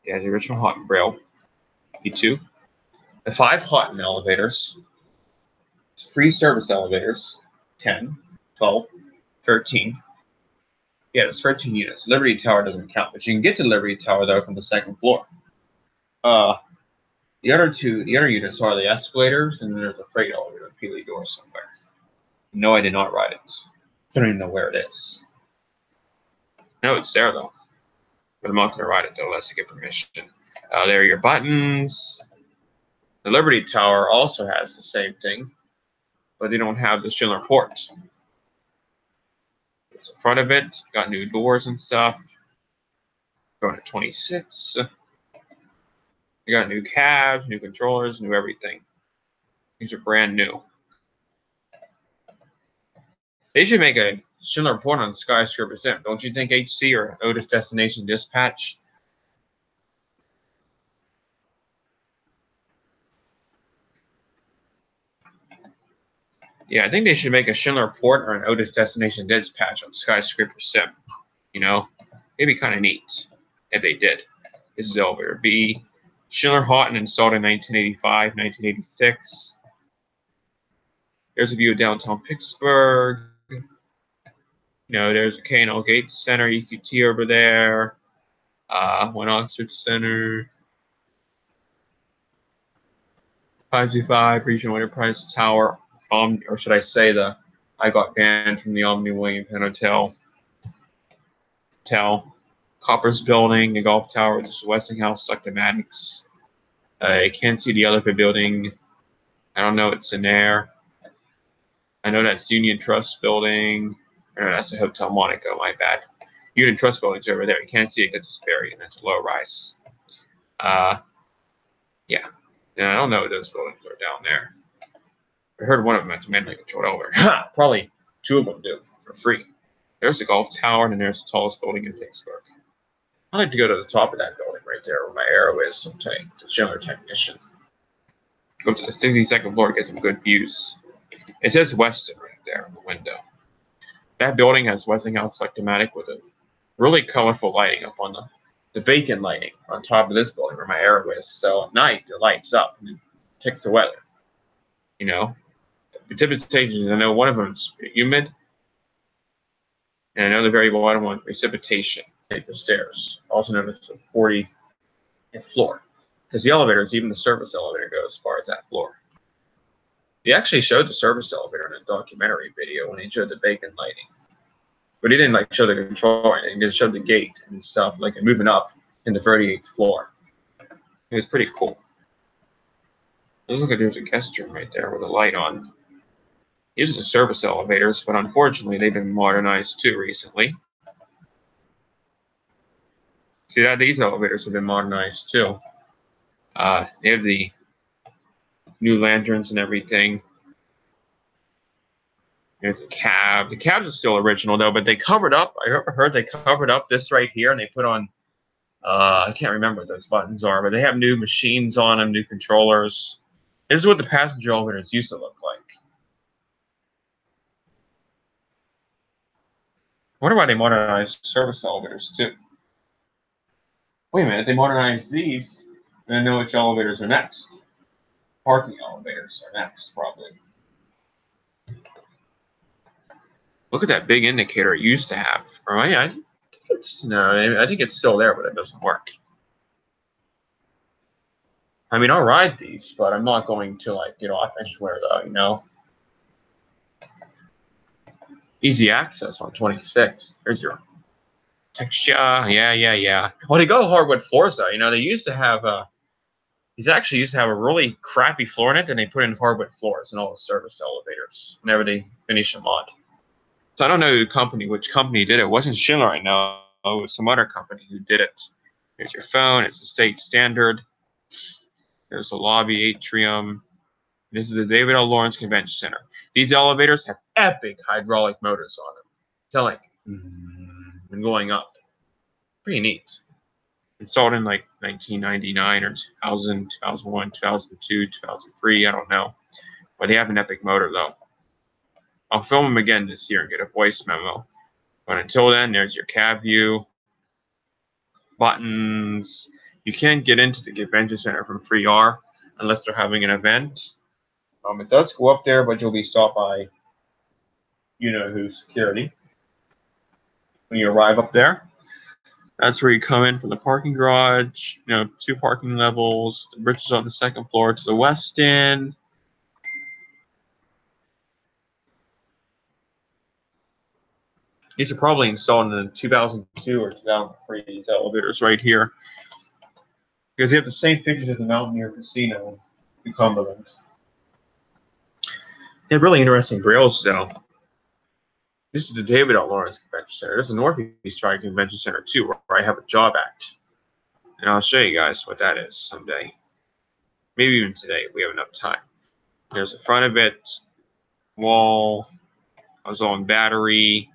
Yeah, the original Houghton Braille. E2. The 5 Houghton elevators. Free service elevators. 10, 12, 13. Yeah, there's 13 units. Liberty Tower doesn't count, but you can get to Liberty Tower, though, from the 2nd floor. The other units are the escalators, and then there's a freight elevator with Peely door somewhere. No, I did not ride it. I don't even know where it is. No, it's there, though. But I'm not going to ride it, though, unless I get permission. There are your buttons. The Liberty Tower also has the same thing, but they don't have the Schindler Port. It's the front of it. Got new doors and stuff. Going to 26. You got new cabs, new controllers, new everything. These are brand new. They should make a Schindler Port on Skyscraper Sim, don't you think, HC, or Otis Destination Dispatch? Yeah, I think they should make a Schindler Port or an Otis Destination Dispatch on Skyscraper Sim. You know, it'd be kind of neat if they did. This is elevator B. Schindler Houghton installed in 1985, 1986. There's a view of downtown Pittsburgh. You know, there's a K&L Gates Center, EQT over there. One Oxford Center. 525 Regional Enterprise Tower. Or should I say I got banned from the Omni William Penn Hotel. Copper's Building, the Golf Tower, this is Westinghouse, Electromatics. I can't see the elephant building. I don't know it's in there. I know that's Union Trust Building. No, that's a Hotel Monaco, my bad. Union Trust Building's over there. You can't see it because it's buried, and it's low rise. Yeah. And I don't know if those buildings are down there. I heard one of them has manually controlled over. Probably 2 of them do for free. There's the Gulf Tower, and then there's the tallest building in Pittsburgh. I like to go to the top of that building right there where my arrow is sometime, the Schindler Technician. Go to the 62nd floor to get some good views. It says Weston right there in the window. That building has Westinghouse Electromatic with a really colorful lighting up on the beacon lighting on top of this building where my arrow is. So at night, it lights up and it takes the weather. You know, the tip of stations, I know one of them is humid, and I know the very bottom one, precipitation. Take the stairs. Also known as the 40th floor. Because the elevators, even the service elevator, goes as far as that floor. He actually showed the service elevator in a documentary video when he showed the beacon lighting. But he didn't like show the control or anything. He just showed the gate and stuff, like moving up in the 38th floor. It was pretty cool. Look at there's a guest room right there with a light on. These are the service elevators, but unfortunately they've been modernized too recently. See that these elevators have been modernized too. They have the new lanterns and everything. There's a cab. The cabs are still original though, but they covered up. I heard they covered up this right here, and they put on. I can't remember what those buttons are, but they have new machines on them, new controllers. This is what the passenger elevators used to look like. I wonder why they modernized service elevators too. Wait a minute, they modernized these, then I know which elevators are next. Parking elevators are next, probably. Look at that big indicator it used to have. Right? I think it's still there, but it doesn't work. I mean, I'll ride these, but I'm not going to like get off anywhere though, you know. Easy access on 26. There's your texture. Yeah. Well, they go hardwood floors though. You know, they used to have these actually used to have a really crappy floor in it, and they put in hardwood floors in all the service elevators whenever they finish them on. So I don't know which company did it. It wasn't Schindler right now. It was some other company who did it. There's your phone. It's a state standard. There's the lobby atrium. This is the David L. Lawrence Convention Center. These elevators have epic hydraulic motors on them. Telling and going up. Pretty neat. Installed in like 1999 or 2000, 2001, 2002, 2003. I don't know. But they have an epic motor though. I'll film them again this year and get a voice memo. But until then, there's your cab view. Buttons. You can't get into the convention center from FreeR unless they're having an event. It does go up there, but you'll be stopped by you-know-who security when you arrive up there. That's where you come in from the parking garage. You know, 2 parking levels. The bridge is on the 2nd floor to the west end. These are probably installed in 2002 or 2003, these elevators right here. Because they have the same features as the Mountaineer Casino in Cumberland. They have really interesting grills, though. This is the David L. Lawrence Convention Center. There's the Northeast Tri Convention Center, too, where I have a job at. And I'll show you guys what that is someday. Maybe even today, if we have enough time. There's the front of it. Wall. I was on battery.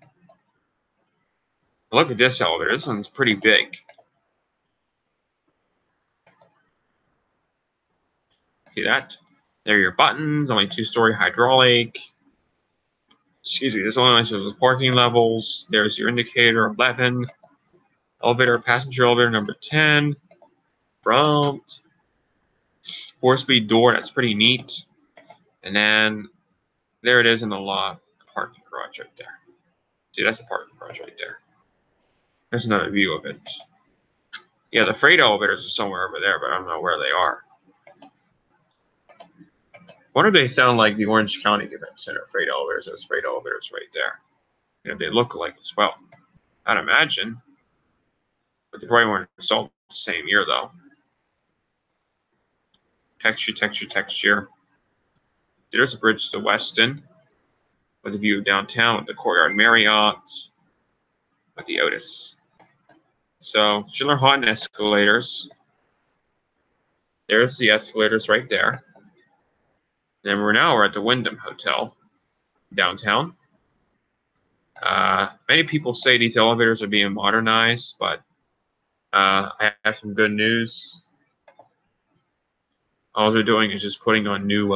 Look at this elevator. This one's pretty big. See that? There are your buttons. Only 2-story hydraulic. Excuse me. This one shows the parking levels. There's your indicator, 11. Elevator, passenger elevator, number 10. Front. 4-speed door. That's pretty neat. And then there it is in the lot. The parking garage right there. See, that's the parking garage right there. There's another view of it. Yeah, the freight elevators are somewhere over there, but I don't know where they are. I wonder if they sound like the Orange County Convention Center freight elevators. Those freight elevators right there. You know, they look alike as well. I'd imagine. But they probably weren't installed the same year, though. Texture. There's a bridge to Weston. With a view of downtown with the Courtyard Marriott. With the Otis. So, Schindler Houghton escalators. There's the escalators right there. And we're at the Wyndham Hotel, downtown. Many people say these elevators are being modernized, but I have some good news. All they're doing is just putting on new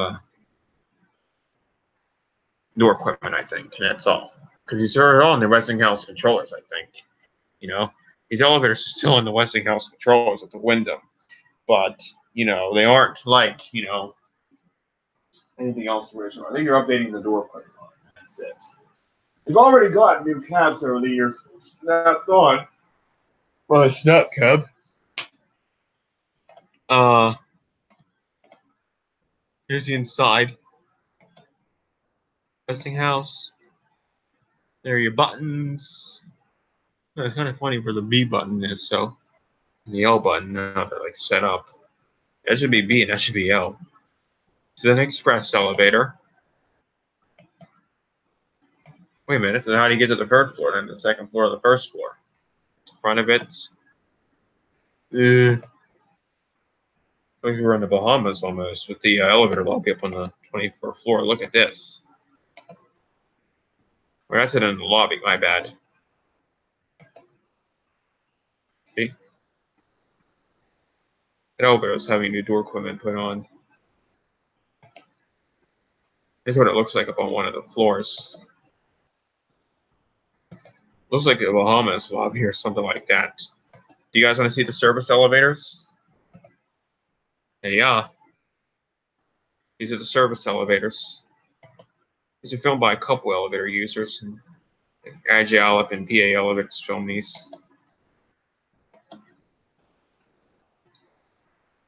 door equipment, I think, and that's all. Because these are all in the Westinghouse controllers, I think. You know, these elevators are still in the Westinghouse controllers at the window, but you know they aren't like anything else original. I think you're updating the door equipment. That's it. We've already got new cabs over the years snapped on. Well, a snap cab. Here's the inside. Westinghouse. There are your buttons. It's kind of funny where the B button is, so and the L button now they're like set up. That should be B and that should be L. This is an express elevator. Wait a minute, so how do you get to the third floor then the second floor of the first floor? The front of it. Like we're in the Bahamas almost with the elevator lobby up on the 24th floor. Look at this. Well, that's it in the lobby, my bad. See? That elevator is having new door equipment put on. This is what it looks like up on one of the floors. Looks like a Bahamas lobby or something like that. Do you guys want to see the service elevators? There you are. These are the service elevators. These are filmed by a couple elevator users. And Agile and PA Elevators film these.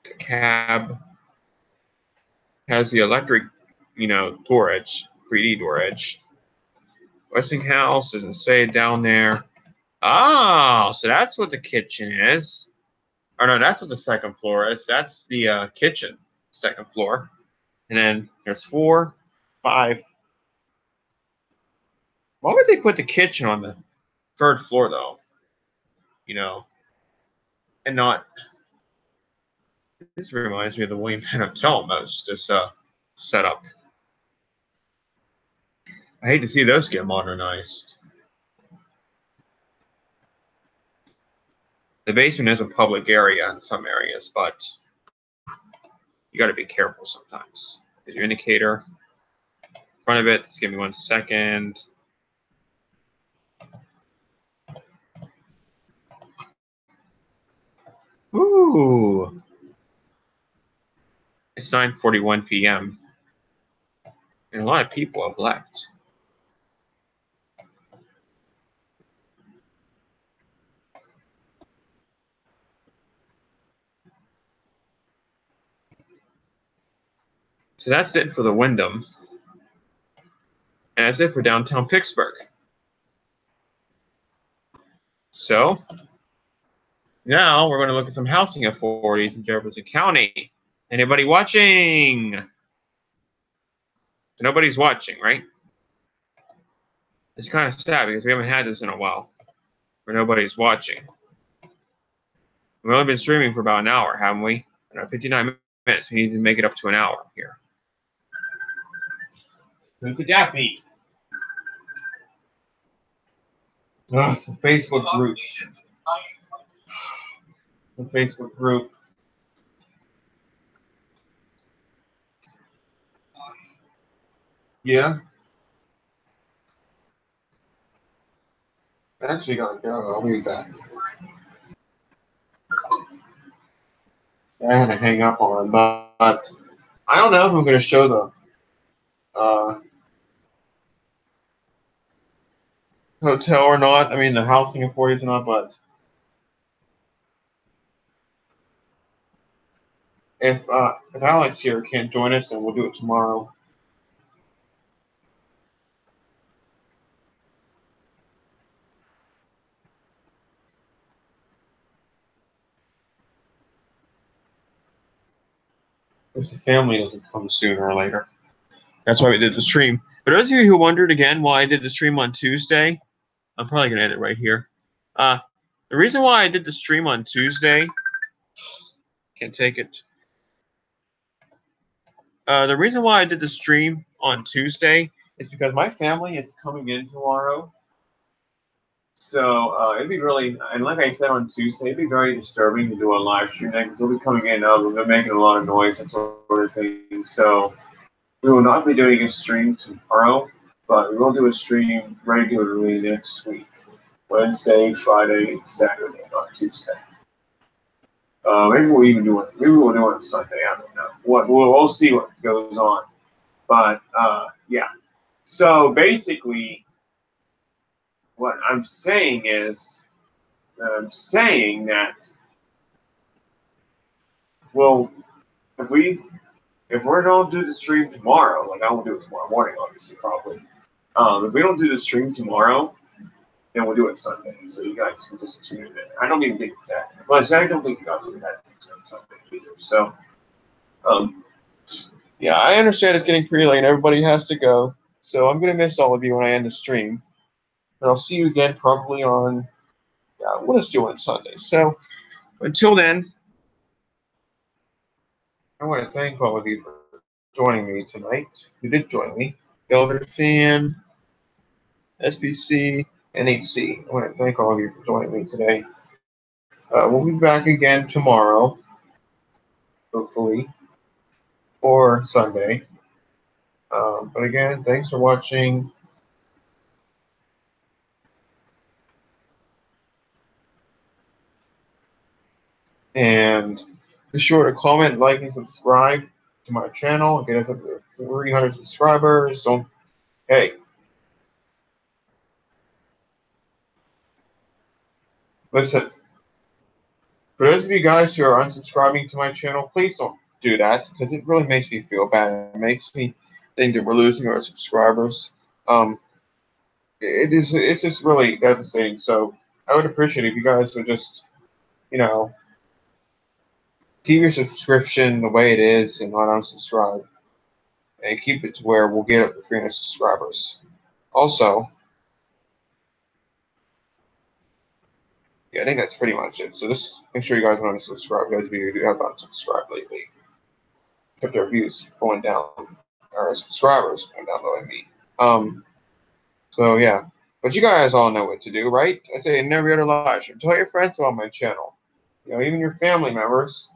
The cab has the electric, door edge, 3D door edge. Westinghouse doesn't say down there. Oh, so that's what the kitchen is. Or no, that's what the second floor is. That's the kitchen, second floor. And then there's 4, 5. Why would they put the kitchen on the third floor, though? And not. This reminds me of the William Penn Hotel almost, this setup. I hate to see those get modernized. The basement is a public area in some areas, but you got to be careful sometimes. There's your indicator. In front of it, just give me 1 second. Ooh. It's 9:41 p.m. and a lot of people have left. So that's it for the Wyndham. And that's it for downtown Pittsburgh. So now we're going to look at some housing authorities in Jefferson County. Anybody watching? Nobody's watching, right? It's kind of sad because we haven't had this in a while where nobody's watching. We've only been streaming for about an hour, haven't we? 59 minutes. We need to make it up to an hour here. Who could that be? Oh, it's a Facebook group. The Facebook group. Yeah. I actually gotta go. I'll leave that. I had to hang up on, but I don't know if I'm gonna show the hotel or not. I mean, the housing authorities or not, but if Alex here can't join us, then we'll do it tomorrow. If the family doesn't come sooner or later. That's why we did the stream. For those of you who wondered again why I did the stream on Tuesday, I'm probably gonna end it right here. The reason why I did the stream on Tuesday, can't take it. The reason why I did the stream on Tuesday is because my family is coming in tomorrow So it'd be really, and like I said on Tuesday, it'd be very disturbing to do a live stream because they'll be coming in, they're making a lot of noise, that sort of thing. So we will not be doing a stream tomorrow, but we will do a stream regularly next week. Wednesday, Friday, Saturday, not Tuesday. Maybe we'll even do it. Maybe we'll do it on Sunday. I don't know. We'll see what goes on. But yeah. So basically, what I'm saying is, that, well, if we're gonna do the stream tomorrow, like I won't do it tomorrow morning, obviously, probably. If we don't do the stream tomorrow, then we'll do it Sunday, so you guys can just tune in. I don't even think that. But I don't think you guys will do that on Sunday either. So, yeah, I understand it's getting pretty late. Everybody has to go, so I'm gonna miss all of you when I end the stream. And I'll see you again probably on. Yeah, we'll just do it on Sunday. So, until then, I want to thank all of you for joining me tonight. You did join me. Elevator Fan, SBC, NHC. I want to thank all of you for joining me today. We'll be back again tomorrow, hopefully, or Sunday. But again, thanks for watching. And be sure to comment, like, and subscribe to my channel. Get us up to 300 subscribers. Hey. Listen. For those of you guys who are unsubscribing to my channel, please don't do that because it really makes me feel bad. It makes me think that we're losing our subscribers. It's just really devastating. So I would appreciate if you guys would just, keep your subscription the way it is and not unsubscribe, and keep it to where we'll get up to 300 subscribers. Also, yeah, I think that's pretty much it. So just make sure you guys want to subscribe. Those of you who have not subscribed lately, kept our views going down, our subscribers going down low me. So yeah, but you guys all know what to do, right? I say in every other live stream, tell your friends about my channel. Even your family members,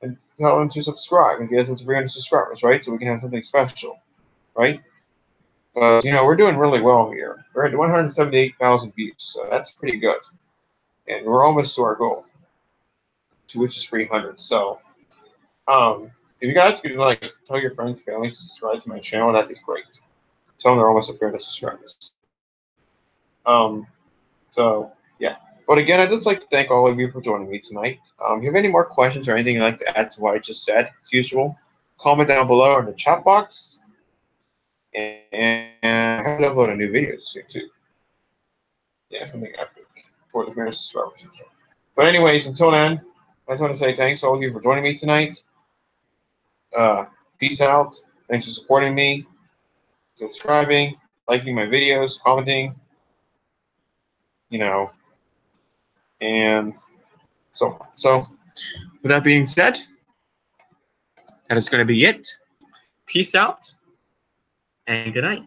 and tell them to subscribe and get us to 300 subscribers, right? So we can have something special, right? But we're doing really well here. We're at 178,000 views, so that's pretty good. And we're almost to our goal, which is 300. So, if you guys could tell your friends, family, subscribe to my channel, that'd be great. Tell them they're almost at 300 subscribers. So yeah. But again, I'd just like to thank all of you for joining me tonight. If you have any more questions or anything you'd like to add to what I just said, as usual, comment down below in the chat box. And I have to upload a new video soon too. Yeah, something epic for the 300 subscribers. But anyways, until then, I just want to say thanks to all of you for joining me tonight. Peace out. Thanks for supporting me, subscribing, liking my videos, commenting, and so on. So, with that being said, that is going to be it. Peace out, and good night.